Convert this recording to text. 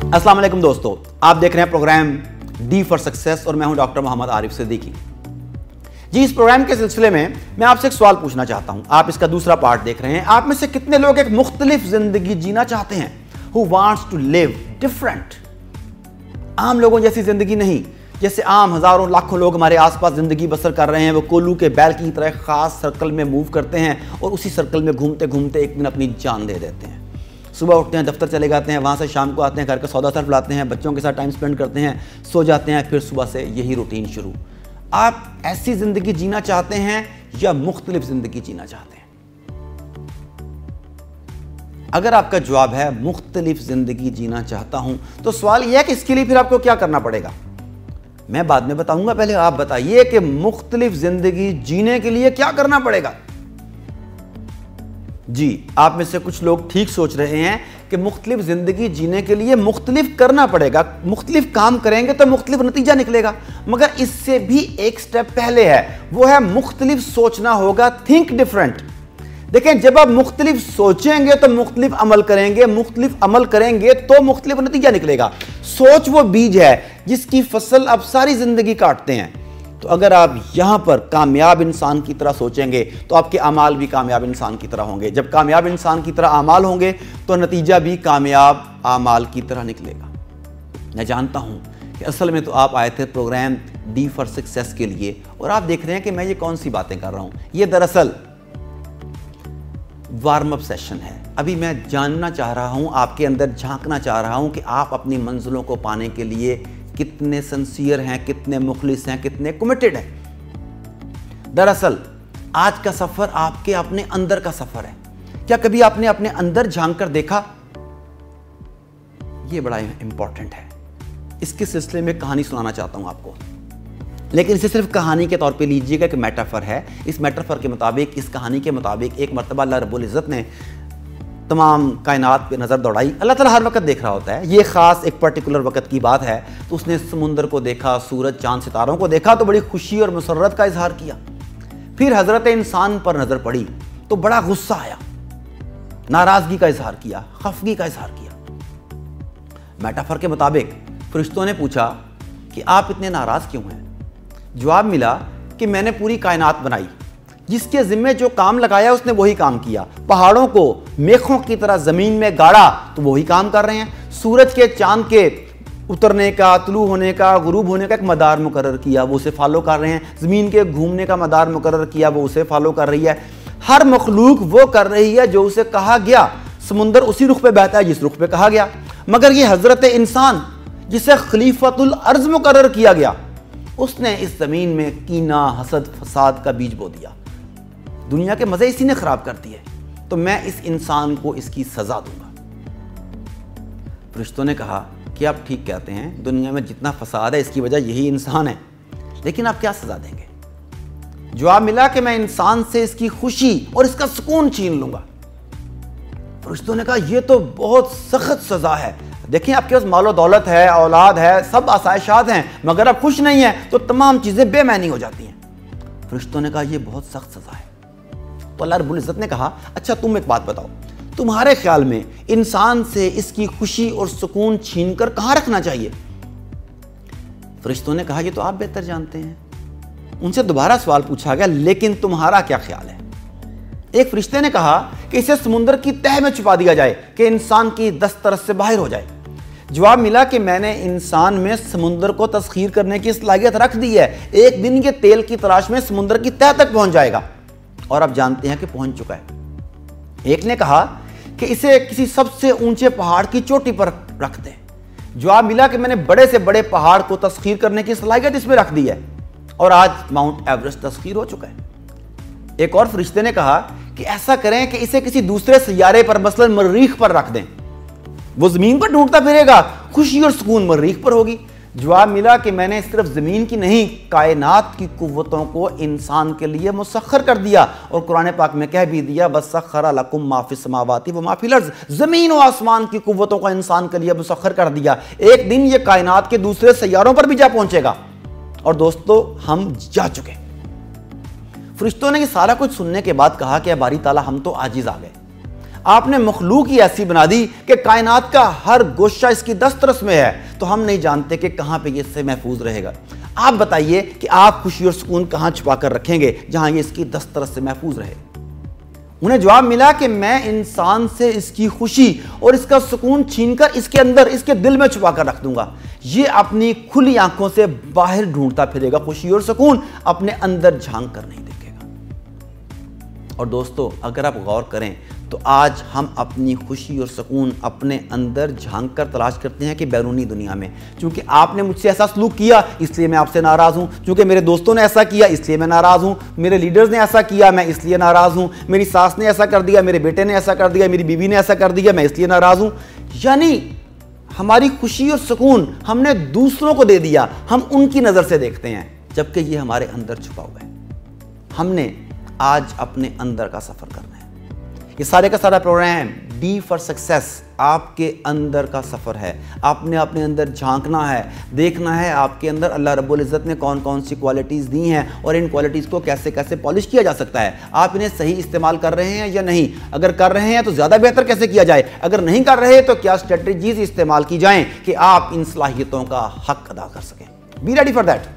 अस्सलाम वालेकुम दोस्तों, आप देख रहे हैं प्रोग्राम डी फॉर सक्सेस और मैं हूं डॉक्टर मोहम्मद आरिफ सिद्दीकी जी। इस प्रोग्राम के सिलसिले में मैं आपसे एक सवाल पूछना चाहता हूं। आप इसका दूसरा पार्ट देख रहे हैं। आप में से कितने लोग एक मुख्तलिफ जिंदगी जीना चाहते हैं? Who wants to live different, आम लोगों जैसी जिंदगी नहीं। जैसे आम हजारों लाखों लोग हमारे आसपास जिंदगी बसर कर रहे हैं, वो कोल्लू के बैल की तरह खास सर्कल में मूव करते हैं और उसी सर्कल में घूमते घूमते एक दिन अपनी जान दे देते हैं। सुबह उठते हैं, दफ्तर चले जाते हैं, वहाँ से शाम को आते हैं, घर का सौदा सर्फ लाते हैं, बच्चों के साथ टाइम स्पेंड करते हैं, सो जाते हैं, फिर सुबह से यही रूटीन शुरू। आप ऐसी ज़िंदगी जीना चाहते हैं या मुख्तलिफ ज़िंदगी जीना चाहते हैं? अगर आपका जवाब है मुख्तलिफ ज़िंदगी जीना चाहता हूं, तो सवाल यह है कि इसके लिए फिर आपको क्या करना पड़ेगा। मैं बाद में बताऊंगा, पहले आप बताइए कि मुख्तलिफ ज़िंदगी जीने के लिए क्या करना पड़ेगा। जी, आप में से कुछ लोग ठीक सोच रहे हैं कि मुख्तलिफ ज़िंदगी जीने के लिए मुख्तलिफ करना पड़ेगा, मुख्तलिफ काम करेंगे तो मुख्तलिफ नतीजा निकलेगा। मगर इससे भी एक स्टेप पहले है, वो है मुख्तलिफ सोचना होगा, थिंक डिफरेंट। देखें, जब आप मुख्तलिफ सोचेंगे तो मुख्तलिफ अमल करेंगे, मुख्तलिफ अमल करेंगे तो मुख्तलिफ नतीजा निकलेगा। सोच वो बीज है जिसकी फसल आप सारी ज़िंदगी काटते हैं। तो अगर आप यहाँ पर कामयाब इंसान की तरह सोचेंगे तो आपके अमाल भी कामयाब इंसान की तरह होंगे। जब कामयाब इंसान की तरह अमाल होंगे तो नतीजा भी कामयाब अमाल की तरह निकलेगा। मैं जानता हूँ कि असल में तो आप आए थे प्रोग्राम डी फॉर सक्सेस के लिए, और आप देख रहे हैं कि मैं ये कौन सी बातें कर रहा हूँ। ये दरअसल वार्म अप सेशन है। अभी मैं जानना चाह रहा हूँ, आपके अंदर झांकना चाह रहा हूँ कि आप अपनी मंजिलों को पाने के लिए कितने सिंसियर हैं, कितने मुखलिस हैं, कितने कमिटेड हैं। दरअसल आज का सफर आपके अपने अंदर का सफर है। क्या कभी आपने अपने अंदर झांक कर देखा? यह बड़ा इंपॉर्टेंट है। इसके सिलसिले में कहानी सुनाना चाहता हूं आपको, लेकिन इसे सिर्फ कहानी के तौर पे लीजिएगा कि मेटाफर है। इस मेटाफर के मुताबिक, इस कहानी के मुताबिक एक मर्तबा अल्लाह रब्बुल इज़्ज़त ने तमाम कायनात पे नज़र दौड़ाई। अल्लाह ताला हर वक्त देख रहा होता है, ये ख़ास एक पर्टिकुलर वक्त की बात है। तो उसने समुंदर को देखा, सूरज चांद सितारों को देखा तो बड़ी खुशी और मुसर्रत का इजहार किया। फिर हज़रत इंसान पर नज़र पड़ी तो बड़ा गुस्सा आया, नाराज़गी का इजहार किया, खफगी का इजहार किया। मेटाफर के मुताबिक फरिश्तों ने पूछा कि आप इतने नाराज़ क्यों हैं? जवाब मिला कि मैंने पूरी कायनात बनाई, जिसके जिम्मे जो काम लगाया उसने वही काम किया। पहाड़ों को मेखों की तरह जमीन में गाड़ा तो वही काम कर रहे हैं। सूरज के चांद के उतरने का, तुलू होने का, गुरूब होने का एक मदार मुकर्रर किया, वो उसे फॉलो कर रहे हैं। ज़मीन के घूमने का मदार मुकर्रर किया, वो उसे फॉलो कर रही है। हर मखलूक वो कर रही है जो उसे कहा गया। समुंदर उसी रुख पे बहता है जिस रुख पे कहा गया। मगर ये हजरत इंसान जिसे खलीफतुल अर्ज मुकर्रर किया गया, उसने इस जमीन में कीना, हसद, फसाद का बीज बो दिया। दुनिया के मजे इसी ने खराब कर दिए, तो मैं इस इंसान को इसकी सजा दूंगा। फरिश्तों ने कहा कि आप ठीक कहते हैं, दुनिया में जितना फसाद है इसकी वजह यही इंसान है, लेकिन आप क्या सजा देंगे? जवाब मिला कि मैं इंसान से इसकी खुशी और इसका सुकून छीन लूंगा। फरिश्तों ने कहा यह तो बहुत सख्त सजा है। देखिए, आपके पास मालो दौलत है, औलाद है, सब आसाइशात हैं, मगर आप खुश नहीं हैं तो तमाम चीजें बेमैनी हो जाती हैं। फरिश्तों ने कहा यह बहुत सख्त सजा है। तो अल्लाह रब्बुल इज़्ज़त ने कहा, अच्छा तुम एक बात बताओ, तुम्हारे ख्याल में इंसान से इसकी खुशी और सुकून छीनकर कहां रखना चाहिए? फरिश्तों ने कहा ये तो आप बेहतर जानते हैं। उनसे दोबारा सवाल पूछा गया, लेकिन तुम्हारा क्या ख्याल है? एक फरिश्ते ने कहा कि इसे समुंदर की तह में छुपा दिया जाए कि इंसान की दस्तरस से बाहर हो जाए। जवाब मिला कि मैंने इंसान में समुंदर को तस्खीर करने की सलाहियत रख दी है। एक दिन ये तेल की तलाश में समुंदर की तह तक पहुंच जाएगा, और आप जानते हैं कि पहुंच चुका है। एक ने कहा कि इसे किसी सबसे ऊंचे पहाड़ की चोटी पर रख दें। जवाब मिला कि मैंने बड़े से बड़े पहाड़ को तस्खीर करने की सलाहियत इसमें रख दी है, और आज माउंट एवरेस्ट तस्खीर हो चुका है। एक और फरिश्ते ने कहा कि ऐसा करें कि इसे किसी दूसरे सैयारे पर, मसलन मरीख पर रख दें। वो जमीन पर ढूंढता फिरेगा, खुशी और सुकून मरीख पर होगी। जवाब मिला कि मैंने सिर्फ ज़मीन की नहीं, कायनात की कुव्वतों को इंसान के लिए मुसख्खर कर दिया, और कुरान पाक में कह भी दिया वसख्खर लकुम मा फिस समावाति व मा फिल अर्ज़, ज़मीन और आसमान की कुव्वतों को इंसान के लिए मुसख्खर कर दिया। एक दिन ये कायनात के दूसरे सैयारों पर भी जा पहुंचेगा, और दोस्तों हम जा चुके। फरिश्तों ने ये सारा कुछ सुनने के बाद कहा कि बारी ताला हम तो आजिज़ आ गए, आपने मखलूक ही ऐसी बना दी कि कायनात का हर गोशा इसकी दस्तरस में है, तो हम नहीं जानते कि कहां पे ये इससे महफूज रहेगा। आप बताइए कि आप खुशी और सुकून कहां छुपा कर रखेंगे जहां ये इसकी दस्तरस से महफूज रहे। उन्हें जवाब मिला कि मैं इंसान से इसकी खुशी और इसका सुकून छीनकर इसके अंदर, इसके दिल में छुपा कर रख दूंगा। ये अपनी खुली आंखों से बाहर ढूंढता फिरेगा खुशी और सुकून, अपने अंदर झांक कर नहीं देखेगा। और दोस्तों, अगर आप गौर करें तो आज हम अपनी खुशी और सुकून अपने अंदर झांक कर तलाश करते हैं कि बैरूनी दुनिया में। क्योंकि आपने मुझसे ऐसा सलूक किया इसलिए मैं आपसे नाराज़ हूं, क्योंकि मेरे दोस्तों ने ऐसा किया इसलिए मैं नाराज़ हूं, मेरे लीडर्स ने ऐसा किया मैं इसलिए नाराज़ हूं, मेरी सास ने ऐसा कर दिया, मेरे बेटे ने ऐसा कर दिया, मेरी बीवी ने ऐसा कर दिया, मैं इसलिए नाराज़ हूं। यानी हमारी खुशी और सुकून हमने दूसरों को दे दिया, हम उनकी नज़र से देखते हैं, जबकि ये हमारे अंदर छुपा हुआ है। हमने आज अपने अंदर का सफ़र करना है। ये सारे का सारा प्रोग्राम डी फॉर सक्सेस आपके अंदर का सफ़र है। आपने अपने अंदर झांकना है, देखना है आपके अंदर अल्लाह रब्बुल इज़्ज़त ने कौन कौन सी क्वालिटीज़ दी हैं और इन क्वालिटीज़ को कैसे कैसे पॉलिश किया जा सकता है। आप इन्हें सही इस्तेमाल कर रहे हैं या नहीं, अगर कर रहे हैं तो ज़्यादा बेहतर कैसे किया जाए, अगर नहीं कर रहे तो क्या स्ट्रेटजीज इस्तेमाल की जाएँ कि आप इन सलाहियतों का हक अदा कर सकें। Be ready for that.